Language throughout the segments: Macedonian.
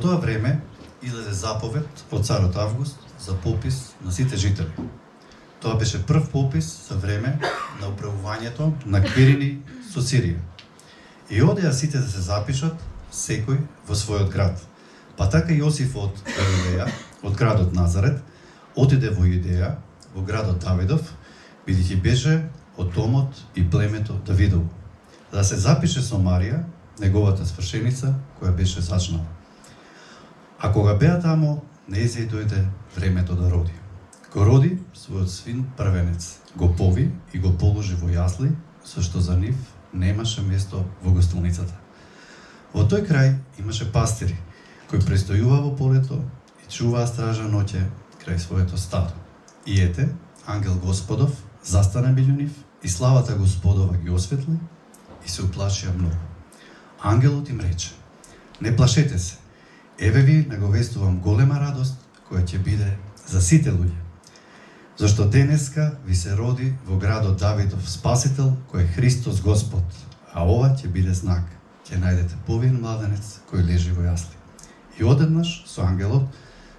тоа време излезе заповед од царот Август за попис на сите жители. Тоа беше прв попис за време на управувањето на Квирини со Сирија. И одеа сите да се запишат, секој во својот град. Па така Јосиф од Галилеја, од градот Назарет, отиде во Јудеја, во градот Давидов, бидејќи беше од домот и племето Давидово, да се запише со Марија, неговата свршеница, која беше зачнала. А кога беа тамо, нејзе дојде времето да роди. Го роди својот син првенец, го пови и го положи во јасли, зашто за нив немаше место во гостилницата. Во тој крај имаше пастири, кои престојуваа во полето и чуваа стража ноќе крај своето стадо. И ете, ангел Господов застана меѓу нив и славата Господова ги осветли и се уплашија многу. Ангелот им рече: не плашете се, еве ви наговестувам голема радост која ќе биде за сите луѓе. Зашто денеска ви се роди во градот Давидов Спасител, кој е Христос Господ, а ова ќе биде знак. Ќе најдете повин младенец кој лежи во јасли. И одеднаш со ангелот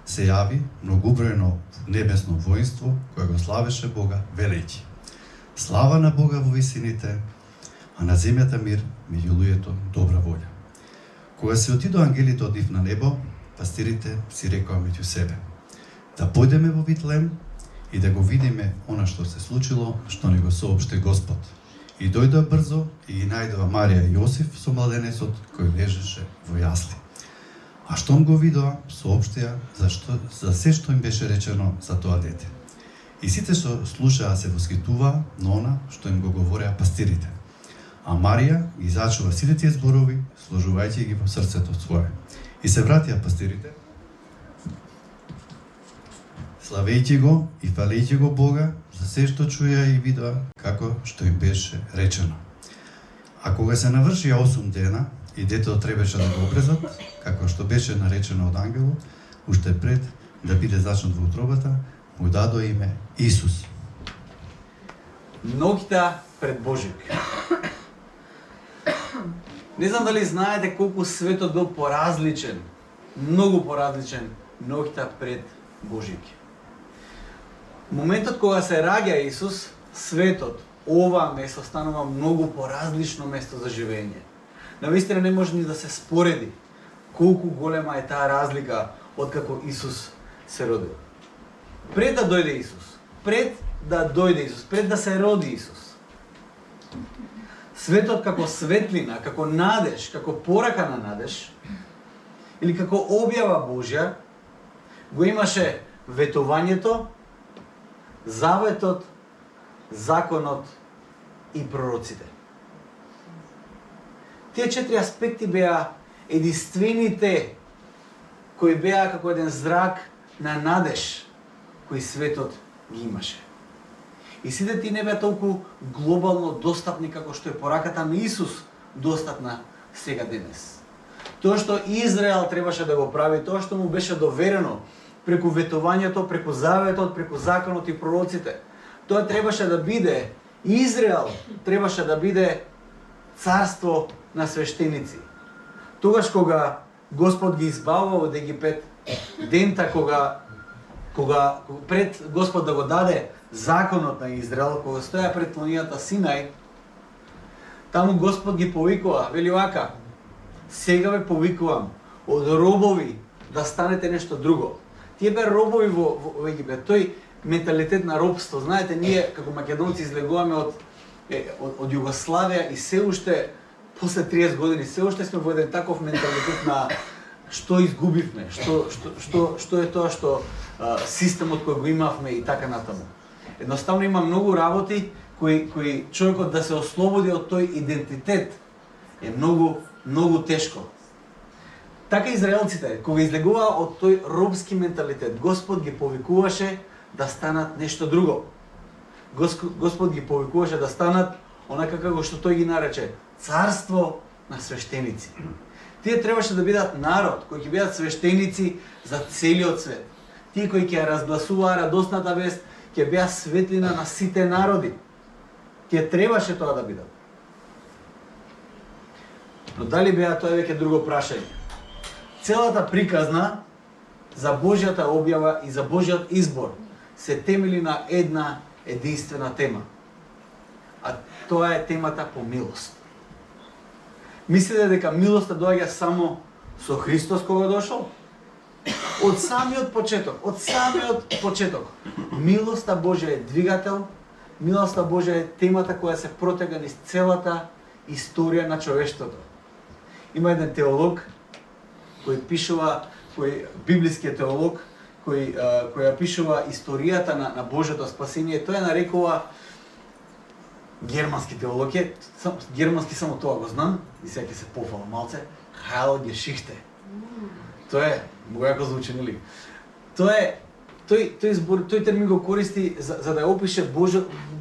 се јави многубројно небесно воинство кое го славеше Бога, велејќи: слава на Бога во висините, а на земјата мир меѓу луѓето добра волја. Кога се отидоа ангелите од нив на небо, пастирите си рекоа меѓу себе: да појдеме во Витлем и да го видиме она што се случило, што ни го соопшти Господ. И дојдоа брзо и ги најдоа Марија и Јосиф со младенецот кој лежеше во јасли. А штом го видоа, соопштија за се што им беше речено за тоа дете. И сите што слушаа се воскитуваа на она што им го говореа пастирите. А Марија ги зачува сите тие зборови, сложувајќи ги во срцето свое. И се вратија пастирите, славејќи го и фалејќи го Бога за се што чуја и видоа како што им беше речено. А кога се навршија 8 дена и детето требаше да го обрезат, како што беше наречено од ангелот, уште пред да биде зачнат во утробата, му дадоа име Исус. Ноќта пред Божик. Не знам дали знаете колку светот бил поразличен, многу поразличен ноќта пред Божик. Моментот кога се раѓа Исус, светот, ова место станува многу поразлично место за живење. Навистина не може ни да се спореди колку голема е таа разлика од како Исус се родил. Пред да дојде Исус, пред да се роди Исус, светот како светлина, како надеж, како порака на надеж, или како објава Божја, го имаше ветувањето, заветот, законот и пророците. Тие 4 аспекти беа единствените кои беа како еден зрак на надеж кој светот ги имаше. И сите тие не беа толку глобално достапни како што е пораката на Исус достапна сега денес. Тоа што Израел требаше да го прави, тоа што му беше доверено преку ветувањето, преку заветот, преку законот и пророците, тоа требаше да биде, Израел требаше да биде царство на свештеници. Тогаш кога Господ ги избавува од Египет, дента кога пред Господ да го даде законот на Израел, кога стоја пред планината Синај, таму Господ ги повикува, вели вака: сега ве повикувам од робови да станете нешто друго. Тие беа робови во Египет. Тој менталитет на робство, знаете, ние како македонци излегуваме од Југославија и се уште после 30 години се уште сме во еден таков менталитет на што изгубивме, што е тоа што системот кој го имавме и така натаму. Едноставно има многу работи кои човекот да се ослободи од тој идентитет е многу тешко. Така израелците, кога излегуваа од тој робски менталитет, Господ ги повикуваше да станат нешто друго. Господ ги повикуваше да станат онака како што тој ги нарече царство на свештеници. Тие требаше да бидат народ кои ќе бидат свештеници за целиот свет. Тие кои ќе разгласуваа радосната вест, ќе беа светлина на сите народи. Тие требаше тоа да бидат. Но дали беа, тоа е веќе друго прашање. Целата приказна за Божјата објава и за Божјиот избор се темели на една единствена тема. А тоа е темата по милост. Мислите дека милоста доаѓа само со Христос кога дошол? Од самиот почеток, милоста Божја е двигател, милоста Божја е темата која се протега низ целата историја на човештвото. Има еден теолог кој пишува, библискиот теолог кој ја пишува историјата на Божјото спасение, тој ја нарекува германски теолог е, германски само тоа го знам, и сега ќе се пофалам малце, Хайл Гешихте. Тоа е, многу јако звучи, нели? Тој термин го користи за да опише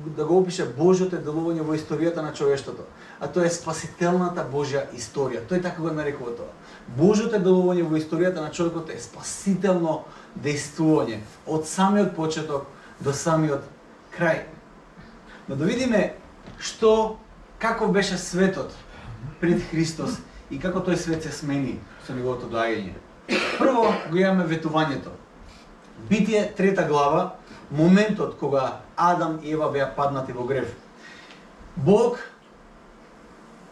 да го опише Божјото делување во историјата на човештвото. А тоа е спасителната Божја историја. Тој така го нарекува тоа. Божјото делување во историјата на човекот е спасително дејствување од самиот почеток до самиот крај. Но да видиме како беше светот пред Христос и како тој свет се смени со неговото доаѓање. Прво го имаме ветувањето. Битие 3 глава, моментот кога Адам и Ева беа паднати во грев. Бог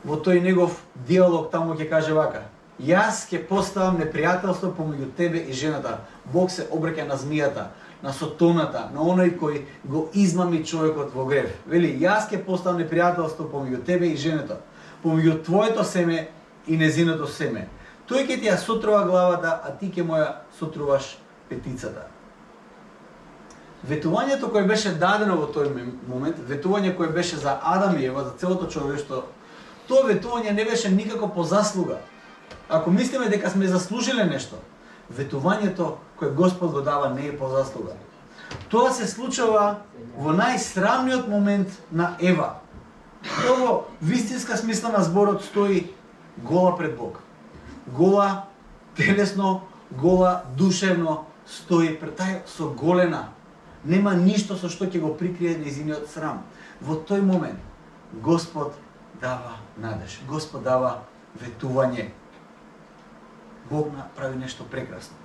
во тој негов диалог таму ќе каже вака: јас ќе поставам непријателство помеѓу тебе и жената. Бог се обраќа на змијата, на сотоната, на оној кој го измами човекот во грев. Вели: јас ќе поставам непријателство помеѓу тебе и жената, помеѓу твоето семе и незиното семе. Тој ќе ти ја сотрува главата, а ти ќе му ја сотруваш петицата. Ветувањето кое беше дадено во тој момент, ветување кое беше за Адам и Ева, за целото човештво, тоа ветување не беше никако по заслуга. Ако мислиме дека сме заслужиле нешто, ветувањето кое Господ го дава не е по заслуга. Тоа се случува во најсрамниот момент на Ева. Тоа во вистинска смисла на зборот стои гола пред Бог. Гола телесно, гола душевно стои пред тај соголена. Нема ништо со што ќе го прикрие нејзиниот срам. Во тој момент Господ дава надеж. Господ дава ветување. Бог направи нешто прекрасно.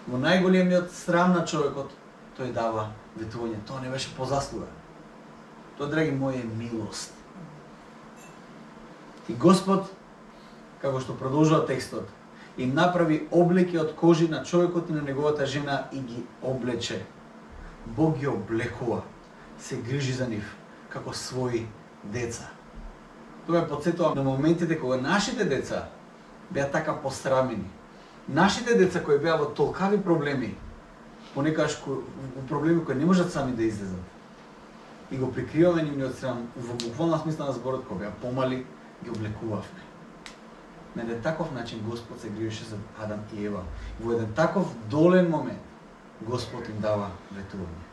Во најголемиот срам на човекот тој дава ветување. Тоа не беше по заслуга. Тоа, драги мои, е милост. И Господ, како што продолжува текстот, им направи облеки од кожи на човекот и на неговата жена и ги облече. Бог ги облекува, се грижи за нив, како своји деца. Тоа ме потсетува на моментите кога нашите деца беа така посрамени. Нашите деца кои беа во толкави проблеми, понекогаш проблеми кои не можат сами да излезат. И го прикриваме нивниот срам, во буквална смисла на зборот, кога беа помали, ги облекувавме. На еден таков начин Господ се грижеше за Адам и Ева. Во еден таков долен момент Господ им дава ветување.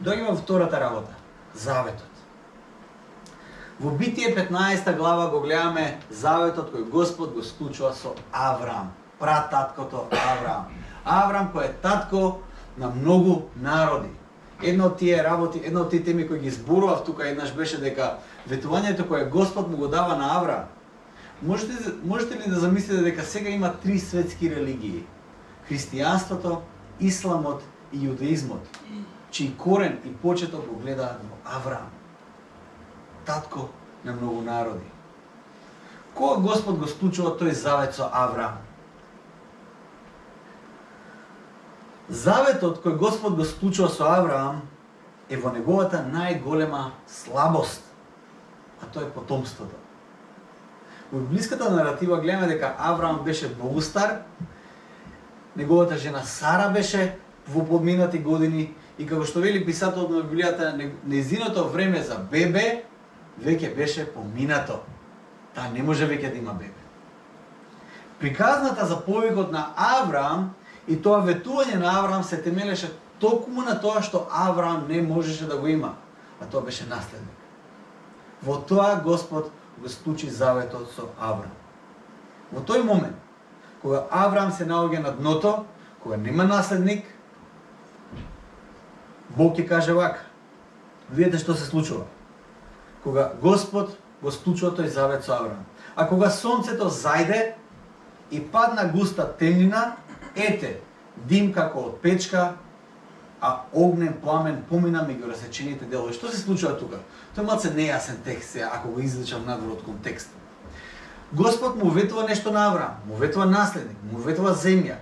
Доаѓаме во втората работа, заветот. Во Битие 15 глава го гледаме заветот кој Господ го склучува со Авраам, прататкото Авраам. Авраам кој е татко на многу народи. Една од тие работи, една од тие теми кои ги зборував тука еднаш беше дека ветувањето кое Господ му го дава на Авраам. Можете ли да замислите дека сега има 3 светски религии? Христијанството, исламот и јудаизмот, чиј корен и почеток го гледаат во Авраам, татко на многу народи. Кога Господ го склучува тој завет со Авраам? Заветот кој Господ го склучува со Авраам е во неговата најголема слабост, а тоа е потомството. Во библиската наратива гледаме дека Авраам беше многу стар, неговата жена Сара беше во подминати години и како што вели писателот на Библијата, нејзиното време за бебе веќе беше поминато. Таа не може веќе да има бебе. Приказната за повикот на Авраам и тоа ветување на Авраам се темелеше токму на тоа што Авраам не можеше да го има, а тоа беше наследник. Во тоа Господ го склучи заветот со Авраам. Во тој момент, кога Авраам се наоѓа на дното, кога нема наследник, Бог ќе каже вака. Видете што се случува. Кога Господ го склучува тој завет со Авраам. А кога сонцето зајде, и падна густа темнина, ете, дим како од печка, а огнен пламен помина меѓу расечените делови. Што се случува тука? Тоа е малце нејасен текст, ако го извлечам надвор од контекст. Господ му ветува нешто на Авраам, му ветува наследник, му ветува земја,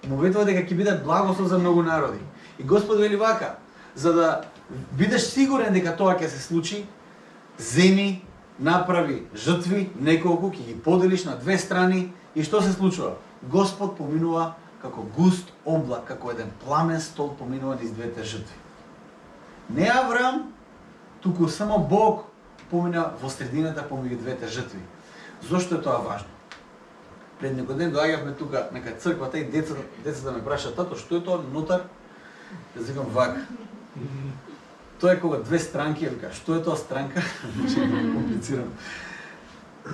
му ветува дека ќе биде благослов за многу народи. И Господ вели вака, за да бидеш сигурен дека тоа ќе се случи, земи, направи жртви, неколку, ќе ги поделиш на две страни и што се случува? Господ поминува како густ облак, како еден пламен стол поминува низ двете жртви. Не Авраам, туку само Бог помина во средината помеѓу двете жртви. Зошто е тоа важно? Пред некој ден доаѓавме тука нека црквата и децата ме прашаат: тато, што е тоа нотар? Јас викам вака. Тоа е кога две странки, вика, што е тоа странка? Комплицирано.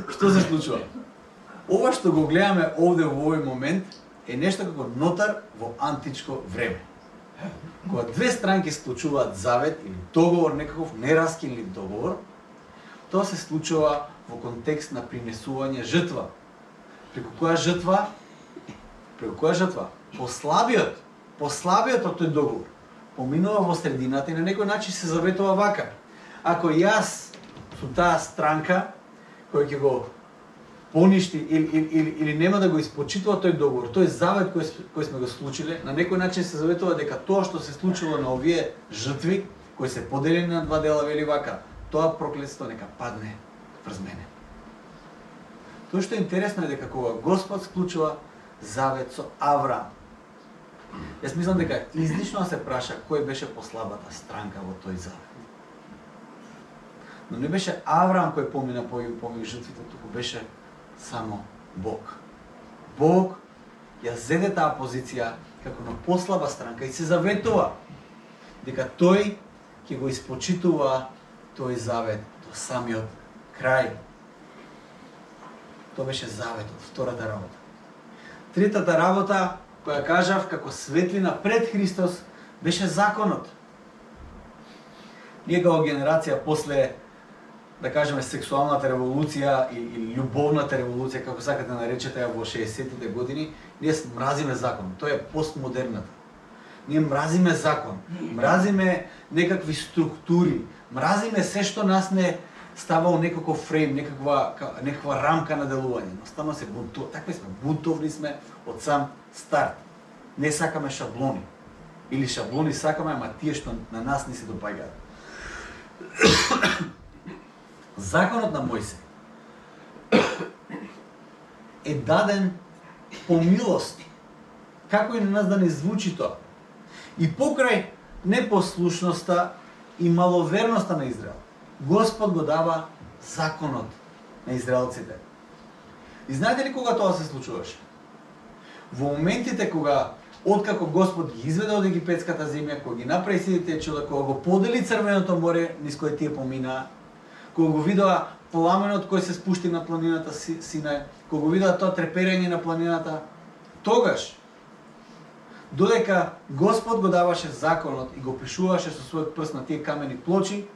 Што се случува? Ова што го гледаме овде во овој момент е нешто како нотар во античко време. Кога две странки склучуваат завет или договор, некаков нераскинлив договор, тоа се случува во контекст на принесување жртва. Преку која жртва? Послабиот од тој договор поминува во средината и на некој начин се заветува вака: ако јас сум таа странка која ќе го поништи или нема да го испочитува тој договор, тој завет кој сме го склучиле, на некој начин се заветува дека тоа што се случило на овие жртви кои се поделени на два дела, вели вака: тоа проклетство нека падне врз мене. Тоа што е интересно е дека кога Господ склучува завет со Авраам, јас мислам дека излишно се праша кој беше послабата странка во тој завет. Но не беше Авраам кој помина помеѓу жртвите, туку беше само Бог. Бог ја зеде таа позиција како на послаба странка и се заветува дека тој ќе го испочитува тој завет до самиот крај. Тоа беше заветот, втората работа. Третата работа, која кажав како светлина пред Христос, беше законот. Ние како генерација после, да кажеме, сексуалната револуција и љубовната револуција, како сакате да наречете во 60-тите години, ние мразиме закон. Тоа е постмодерната. Ние мразиме закон, мразиме некакви структури, мразиме се што нас не става во некаков фрейм, некаква рамка на делување. Едноставно се такви сме, бунтовни сме од сам старт. Не сакаме шаблони. Или шаблони сакаме, ама тие што на нас не се допаѓаат. Законот на Мојсей е даден по милост. Како и на нас да не звучи тоа. И покрај непослушноста и маловерноста на Израел, Господ го дава законот на израелците. И знаете ли кога тоа се случуваше? Во моментите кога, откако Господ ги изведе од египетската земја, кога ги направи сите чуда, кога го подели Црвеното море низ кое тие поминаа, кога го видоа пламенот кој се спушти на планината Синај, кога го видоа тоа треперење на планината, тогаш, додека Господ го даваше законот и го пишуваше со својот прст на тие камени плочи,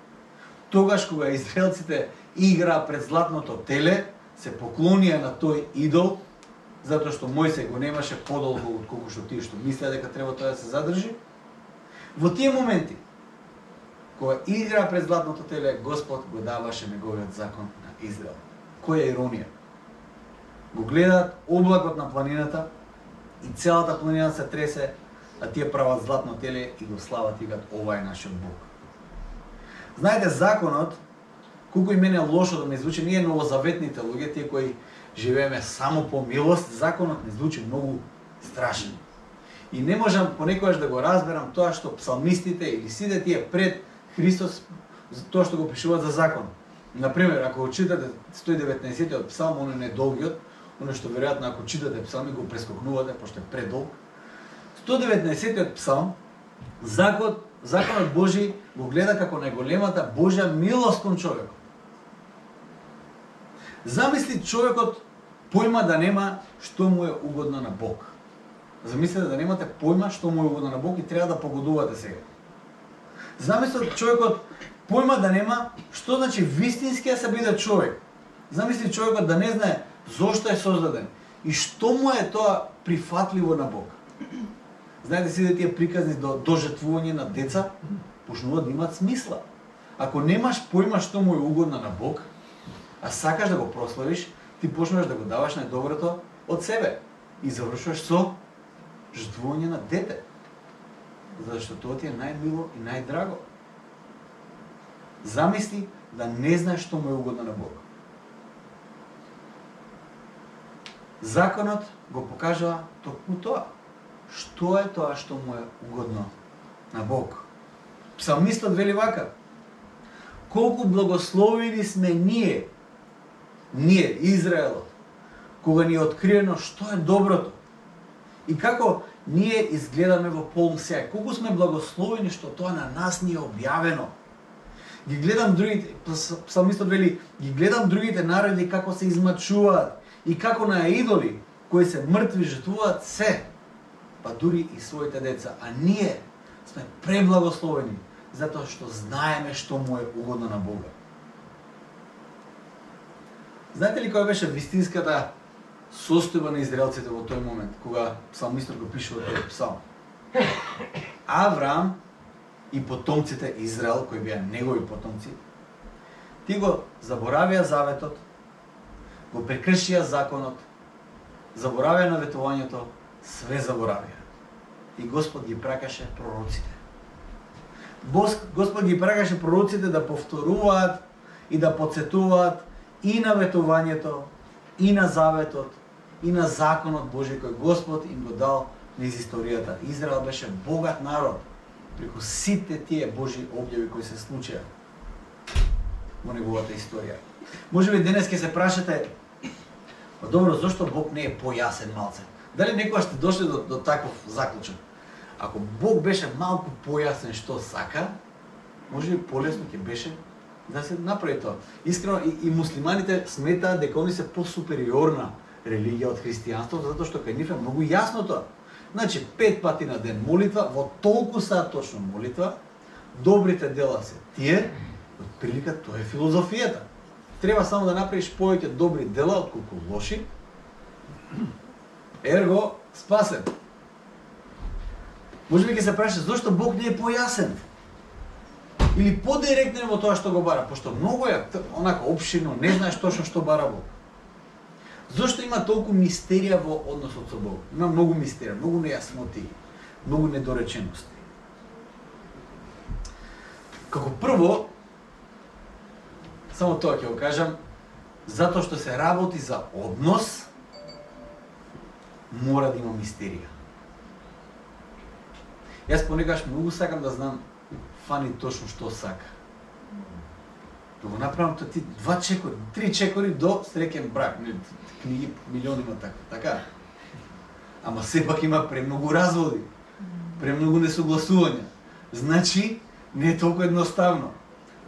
тогаш кога израелците играа пред златното теле, се поклонија на тој идол, затоа што Мојсей го немаше подолго отколку што тие што мислеа дека треба тоа да се задржи. Во тие моменти, кога играа пред златното теле, Господ го даваше неговиот закон на Израел. Која иронија? Го гледаат облакот на планината и целата планина се тресе, а тие прават златно теле и го слават и кажат: ова е нашиот Бог. Знаете, законот, колку и мене лошо да ме звучи, ние новозаветните луѓе, тие кои живееме само по милост, законот не звучи многу страшен. И не можам понекогаш да го разберам тоа што псалмистите или сите тие пред Христос, тоа што го пишуваат за закон. Например, ако читате 119-тиот псалм, оној не долгиот, оној што веројатно ако читате псалми го прескокнувате, пошто е предолг. 119-тиот псалм, законот Божи го гледа како најголемата Божја милост кон човекот. Замисли човекот појма да нема што му е угодно на Бог. Замислете да немате појма што му е угодно на Бог и треба да погодувате сега. Замисли човекот појма да нема што значи вистински да се биде човек. Замисли човекот да не знае зошто е создаден И што му е тоа прифатливо на Бог? Знаете, сите тие приказни до жртвување на деца почнуваат да имаат смисла. Ако немаш појма што му е угодно на Бог, а сакаш да го прославиш, ти почнуваш да го даваш најдоброто од себе и завршуваш со жртвување на дете. Зашто тоа ти е најмило и најдраго. Замисли да не знаеш што му е угодно на Бог. Законот го покажува токму тоа. Што е тоа што му е угодно на Бог? Псалмистот вели вака: колку благословени сме ние, Израелот, кога ни е откриено што е доброто и како ние изгледаме во полн сјај. Колку сме благословени што тоа на нас ни е објавено. Ги гледам другите, псалмистот вели, ги гледам другите народи како се измачуваат и како на идоли кои се мртви жртвуваат се, па дури и своите деца. А ние сме преблагословени затоа што знаеме што му е угодно на Бога. Знаете ли која беше вистинската состојба на израелците во тој момент, кога псалмистот го пишува тој псалм? Авраам и потомците Израел, кои беа негови потомци, ти го заборавија заветот, го прекршија законот, заборавија наветувањето, све заборавија. И Господ ги пракаше пророците. Господ ги пракаше пророците да повторуваат и да подсетуваат и на ветувањето, и на заветот, и на законот Божи кој Господ им го дал низ историјата. Израел беше богат народ преку сите тие Божи објави кои се случија во неговата историја. Можеби денес ќе се прашате: па добро, зошто Бог не е појасен малце? Дали некогаш сте дошли до таков заклучок? Ако Бог беше малку појасен што сака, можеби полесно ќе беше да се направи тоа. Искрено и муслиманите сметаат дека они се посупериорна религија од христијанството, затоа што кај нив е многу јасно тоа. Значи 5 пати на ден молитва, во толку саат точно молитва, добрите дела се тие, од прилика тоа е филозофијата. Треба само да направиш повеќе добри дела отколку лоши. Ерго спасен. Можеби ќе се прашате зошто Бог не е појасен или подиректен во тоа што го бара, пошто многу е онака опширно, не знаеш точно што бара Бог. Зошто има толку мистерија во односот со Бог? Има многу мистерија, многу нејасноти, многу недоречености. Како прво, само тоа ќе го кажам, затоа што се работи за однос, мора да има мистерија. Јас понекогаш многу сакам да знам Фани точно што сака. Да го направам тоа ти 2 чекори, 3 чекори до среќен брак. Книги милиони има така. Ама сепак има премногу разводи, премногу несогласувања. Значи, не е толку едноставно.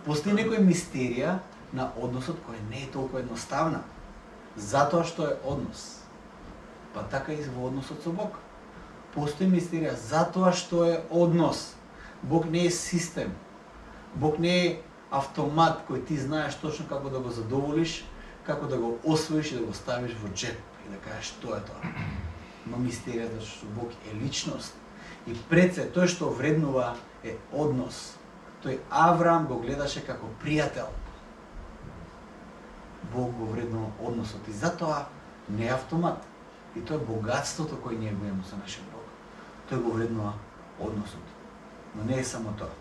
Постои некоја мистерија на односот која не е толку едноставна. Затоа што е однос. Па така и во односот со Бог. Постои мистерија затоа што е однос. Бог не е систем. Бог не е автомат кој ти знаеш точно како да го задоволиш, како да го освоиш и да го ставиш во джеп и да кажеш тоа е тоа. Има мистерија што Бог е личност. И пред се тој што вреднува е однос. Тој Авраам го гледаше како пријател. Бог го вреднува односот и затоа не е автомат. И тоа е богатството кој ние го имаме со нашиот Бог. Тој го вреднува односот. Но не е само тоа.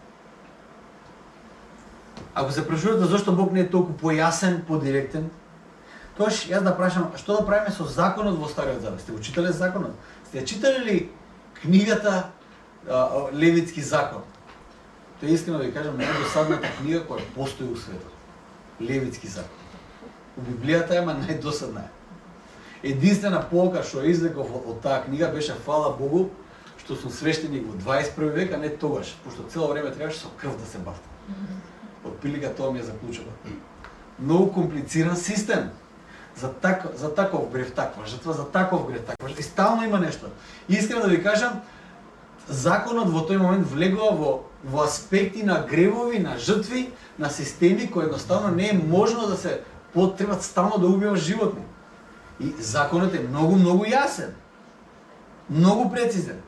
Ако се прашувате зашто Бог не е толку појасен, подиректен, тоаш јас да прашам што да правиме со законот во Стариот Завет? Сте го читале законот? Сте читале ли книгата Левитски закон? Тоа искрено да ви кажам, најдосадната книга која постои у светот. Левитски закон. У Библијата ема најдосадна е. Единствена полка што извлеков од таа книга беше фала Богу што сум свештеник во 21 век, а не тогаш, пошто цело време требаше со крв да се бавта. Од прилика тоа ми е заклучено. Многу комплициран систем. За таков грев таква жртва, за таков грев таква жртва. И стално има нешто. И искрено да ви кажам, законот во тој момент влегува во аспекти на гревови, на жртви, на системи кои едноставно не е можно да се потребат стално да убиваш животни. И законот е многу јасен. Многу прецизен.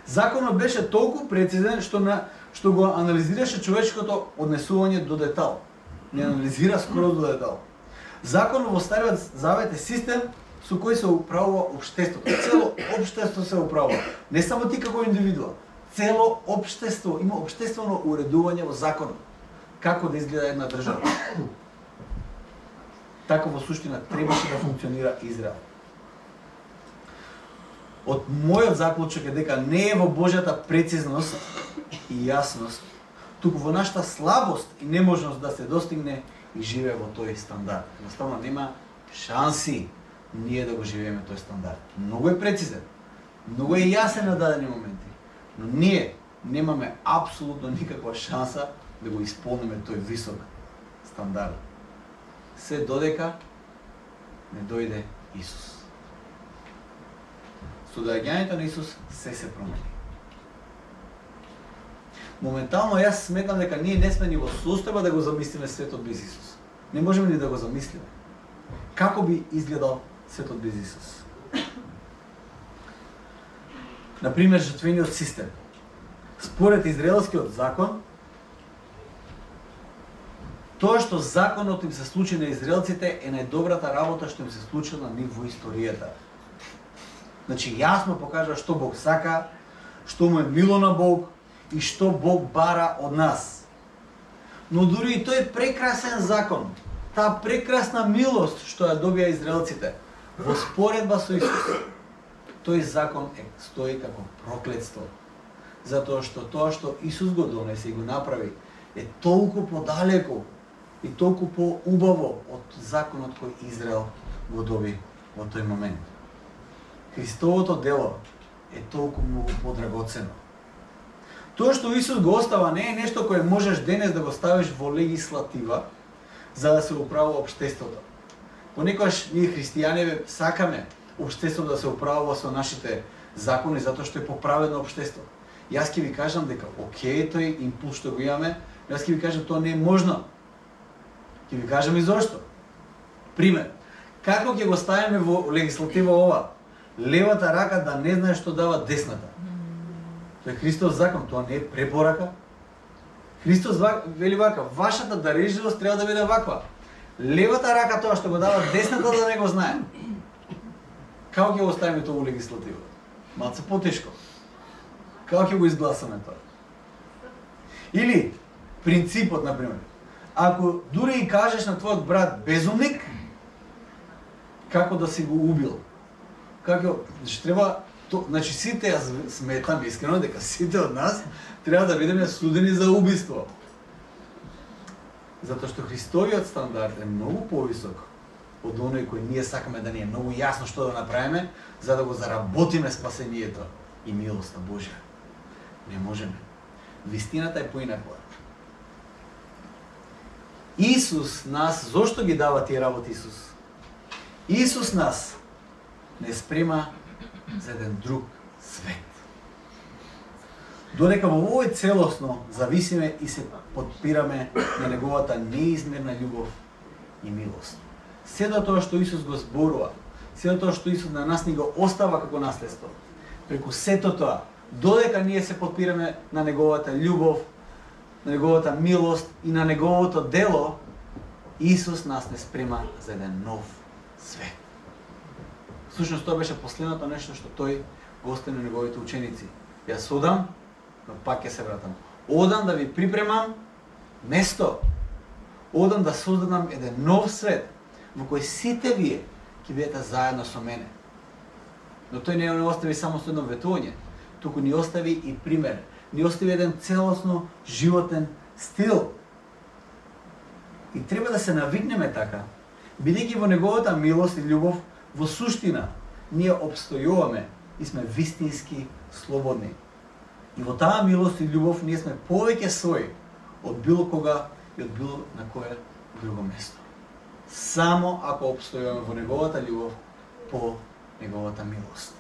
Законот беше толку прецизен што го анализираше човечкото однесување до детал. Не анализира скоро до детал. Законот во Стариот Завет е систем со кој се управува општеството. Цело општество се управува. Не само ти како индивидуа. Цело општество има општествено уредување во законот. Како да изгледа една држава. Така во суштина требаше да функционира Израел. Од мојот заклучок е дека не е во Божјата прецизност и јасност, туку во нашата слабост и неможност да се достигне и живее во тој стандард. Едноставно нема шанси ние да го живееме тој стандард. Многу е прецизен, многу е јасен на дадени моменти, но ние немаме апсолутно никаква шанса да го исполниме тој висок стандард. Се додека не дојде Исус. Со доаѓањето на Исус се промени. Моментално јас сметам дека ние не сме ни во состојба да го замислиме светот без Исус. Не можеме ни да го замислиме. Како би изгледал светот без Исус? Например, жртвениот систем. Според израелскиот закон, тоа што законот им се случи на израелците е најдобрата работа што им се случи на нив во историјата. Значи, јасно покажа што Бог сака, што му е мило на Бог и што Бог бара од нас. Но дури и тој прекрасен закон, таа прекрасна милост што ја добија израелците, во споредба со Исус, тој закон стои како проклетство. Затоа што тоа што Исус го донесе и го направи е толку подалеку и толку поубаво од законот кој Израел го доби во тој момент. Христовото дело е толку многу подрагоцено. Тоа што Исус го остава не е нешто кое можеш денес да го ставиш во легислатива за да се управува општеството. Понекогаш ние христијани сакаме општеството да се управува со нашите закони затоа што е поправено општество. Јас ќе ви кажам дека окей тој импулс што го имаме, јас ќе ви кажам тоа не е можно. Ќе ви кажам и зошто. Пример, како ќе го ставиме во легислатива ова? Левата рака да не знае што дава десната. Тоа е Христов закон, тоа не е препорака. Христос вели вака, вашата дарежливост треба да биде ваква. Левата рака тоа што го дава десната да не го знае. Како ќе го ставиме тоа во легислатива? Малце потешко. Како ќе го изгласаме тоа? Или принципот, например, ако дури и кажеш на твојот брат безумник, како да си го убил? Како што треба, значи сите јас сметам искрено дека сите од нас треба да бидеме судени за убиство. Затоа што Христовиот стандард е многу повисок од оној кој ние сакаме да ни е многу јасно што да направиме за да го заработиме спасението и милоста Божја. Не можеме. Вистината е поинаква. Исус нас, зошто ги дава тие работи Исус? Исус нас не спрема за еден друг свет. Додека во овој целосно зависиме и се подпираме на неговата неизмерна љубов и милост. Сето тоа што Исус го зборува, сето тоа што Исус на нас ни го остава како наследство, преку сето тоа, додека ние се подпираме на неговата љубов, на неговата милост и на неговото дело, Исус нас не спрема за еден нов свет. Всушност тоа беше последното нешто што тој го остави на неговите ученици. Јас одам, но пак ќе се вратам. Одам да ви припремам место. Одам да создадам еден нов свет во кој сите вие ќе бидете заедно со мене. Но тој не остави само со едно ветување, туку ни остави и пример. Ни остави еден целосно животен стил. И треба да се навикнеме така, бидејќи во неговата милост и љубов, во суштина, ние обстојуваме и сме вистински слободни. И во таа милост и љубов ние сме повеќе своји од било кога и од било на кое друго место. Само ако обстојуваме во неговата љубов по неговата милост.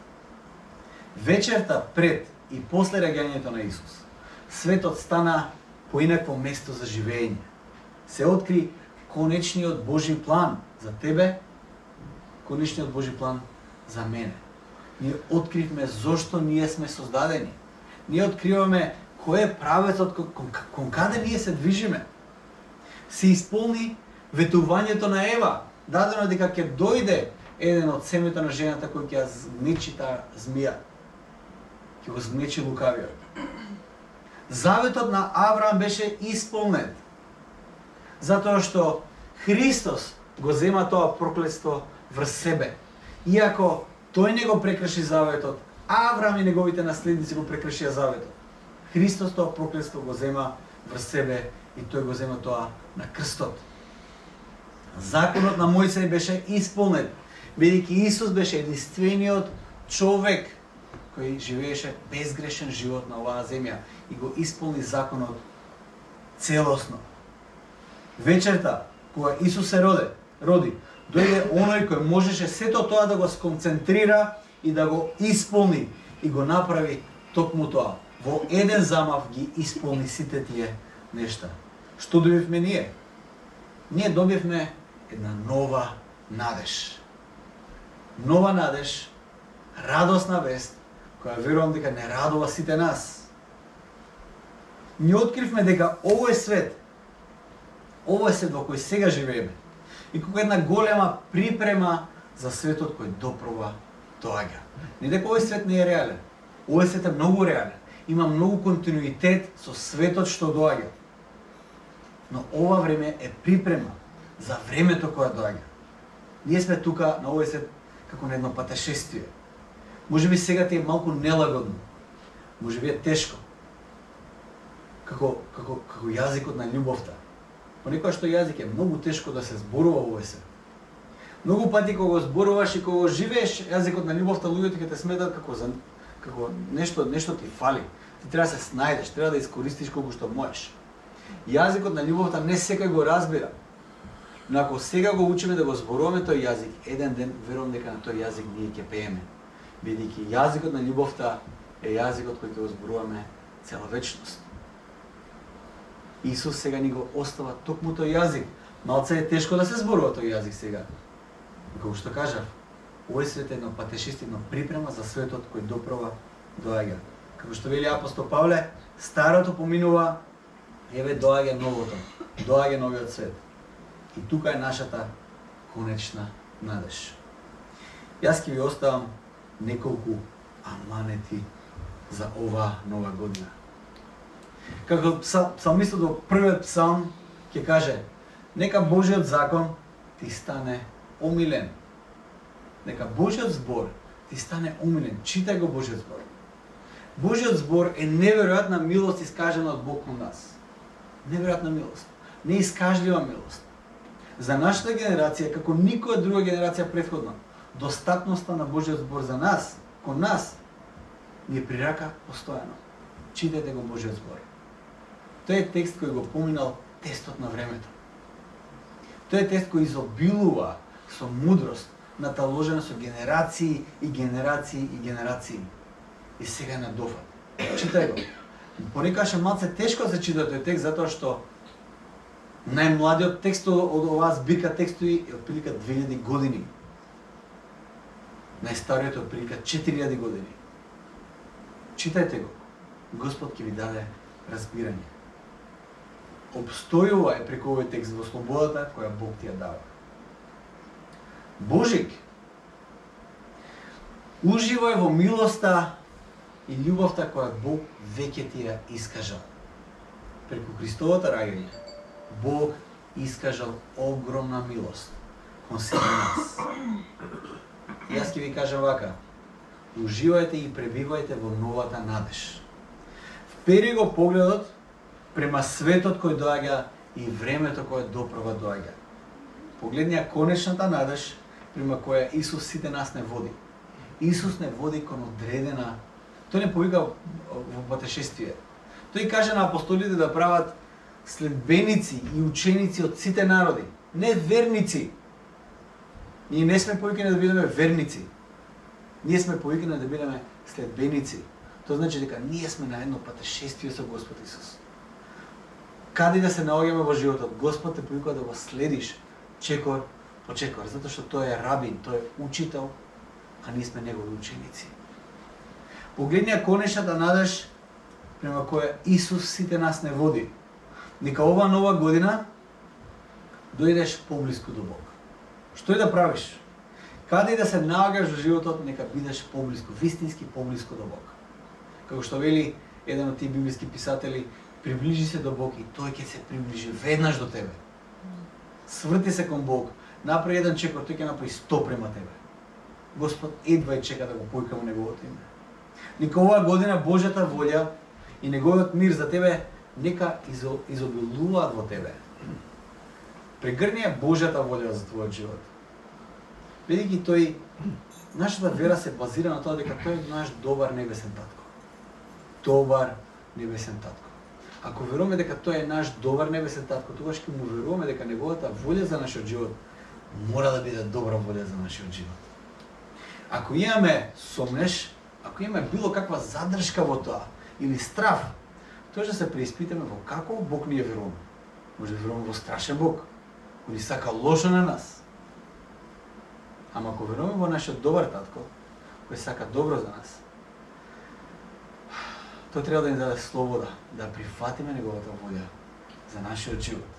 Вечерта пред и после раѓањето на Исус, светот стана поинакво место за живење. Се откри конечниот Божи план за тебе, конечниот Божи план за мене. Ние откривме зошто ние сме создадени. Ние откриваме кој е правецот, кон каде ние се движиме. Се исполни ветувањето на Ева. Дадено е дека ќе дојде еден од семето на жената кој ќе ја змечи таа змија. Ќе го змечи лукавиот. Заветот на Авраам беше исполнет. Затоа што Христос го зема тоа проклетство врз себе. Иако тој не го прекрши заветот, Авраам и неговите наследници го прекршија заветот. Христос тоа проклетство го зема врз себе и тој го зема тоа на крстот. Законот на Мојсей беше исполнет, бидејќи Исус беше единствениот човек кој живееше безгрешен живот на оваа земја и го исполни законот целосно. Вечерта, кога Исус се роди, дојде оној кој можеше сето тоа да го сконцентрира и да го исполни и го направи токму тоа. Во еден замав ги исполни сите тие нешта. Што добивме ние? Ние добивме една нова надеж. Нова надеж, радосна вест, која верувам дека не радува сите нас. Ние откривме дека овој свет во кој сега живееме, и како една голема припрема за светот кој допрва доаѓа. Не дека овој свет не е реален. Овој свет е многу реален. Има многу континуитет со светот што доаѓа. Но ова време е припрема за времето кое доаѓа. Ние сме тука на овој свет како на едно патешествие. Можеби сега ти е малку нелагодно. Можеби е тешко. Како јазикот на љубовта. Понекогаш што јазик е многу тешко да се зборува во овој свет. Многу пати кога го зборуваш и кога живееш јазикот на љубовта, луѓето ќе те сметат како нешто ти фали. Ти треба да се снајдеш, треба да искористиш колку што можеш. Јазикот на љубовта не секој го разбира. Но ако сега го учиме да го зборуваме тој јазик, еден ден верувам дека на тој јазик ние ќе пееме. Бидејќи јазикот на љубовта е јазикот кој ќе го зборуваме цела вечност. Исус сега ни го остава токму тој јазик. Малце е тешко да се зборува тој јазик сега. Како што кажав, овој свет е едно патешествие, едно припрема за светот кој допрва доаѓа. Како што вели апостол Павле, старото поминува, еве доаѓа новото, доаѓа новиот свет. И тука е нашата конечна надеж. Јас ќе ви оставам неколку аманети за ова нова година. Како псалмистот во првиот псалм ќе каже: нека Божиот закон ти стане омилен. Нека Божиот збор ти стане омилен. Читај го Божиот збор. Божиот збор е неверојатна милост искажена од Бог кон нас. Неверојатна милост. Неискажлива милост. За нашата генерација, како никоја друга генерација претходна, достапноста на Божиот збор за нас, кон нас, ни е при рака постојано. Читајте го Божиот збор. Тој е текст кој го поминал тестот на времето. Тој е тест кој изобилува со мудрост, наталожена со генерации и генерации и генерации. И сега е на дофат. Читај го. Понекогаш е малце тешко да се чита тој текст, затоа што најмладиот текст од оваа збирка текстови е отприлика 2000 години. Најстариот е отприлика 4000 години. Читајте го. Господ ќе ви даде разбирање. Обстојува е преку овој текст во слободата која Бог ти ја дава. Божик, уживај во милоста и љубовта која Бог веќе ти ја искажал. Преку Христовото раѓање, Бог искажал огромна милост кон сите нас. Јас ќе ви кажам вака: уживајте и пребивајте во новата надеж. Впери го погледот према светот кој доаѓа и времето кое допрва доаѓа. Погледни ја конечната надеж према која Исус сите нас не води. Исус не води кон одредена. Тој не повика во патешествие. Тој каже на апостолите да прават следбеници и ученици од сите народи, не верници. Ние не сме повикани да бидеме верници. Ние сме повикани да бидеме следбеници. Тоа значи дека ние сме на едно патешествие со Господ Исус. Каде да се наоѓаме во животот, Господ те повикува да го следиш чекор очекува, затоа што тој е рабин, тој е учител, а ние сме негови ученици. Погледни ја конечната надеж према која Исус сите нас не води. Нека ова нова година дојдеш поблиску до Бог. Што и да правиш, каде и да се наоѓаш во животот, нека бидеш поблиску, вистински поблиску до Бог. Како што вели еден од тие библиски писатели, приближи се до Бог и тој ќе се приближи веднаш до тебе. Сврти се кон Бог, направи еден чекор, тој ќе направи 100 према тебе. Господ едва и чека да го појка во неговото име. Нека оваа година Божјата волја и неговиот мир за тебе нека изобилуваат во тебе. Прегрни ја Божјата волја за твојот живот. Бидејќи тој, нашата вера се базира на тоа дека тој е наш добар небесен татко. Добар небесен татко. Ако веруваме дека тој е наш добар небесен татко, тогаш ќе му веруваме дека неговата волја за нашиот живот мора да биде добра волја за нашиот живот. Ако имаме сомнеш, ако имаме било каква задршка во тоа или страв, тоа ќе се преиспитаме во како Бог ние веруваме. Може да веруваме во страшен Бог, кој ни сака лошо на нас. Ама ако веруваме во нашиот добар татко, кој сака добро за нас, тој треба да ни даде слобода да прифатиме неговата волја за нашиот живот.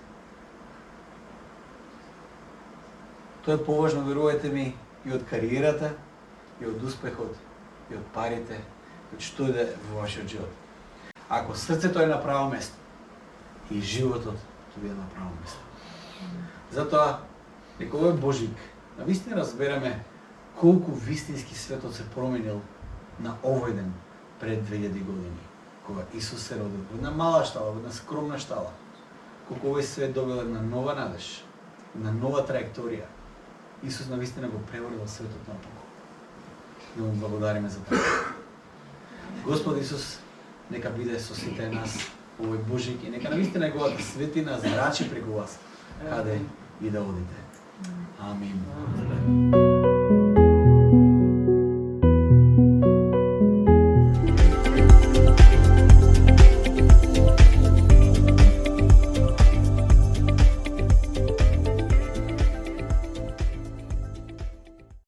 Тоа е поважно, верувајте ми, и од кариерата, и од успехот, и од парите, и од што и да е во вашиот живот. Ако срцето е на право место, и животот ќе биде на право место. Затоа, нека овој Божик, навистина разбереме колку вистински светот се променил на овој ден пред 2000 години, кога Исус се родил во една мала штала, во една скромна штала, колку овој свет добил една нова надеж, една нова траекторија. Исус навистина го преворил светот напокон. Да му благодариме за тоа. Господ Исус нека биде со сите нас овој Божик и нека навистина неговата светина зрачи преку вас, каде и да одите. Амин.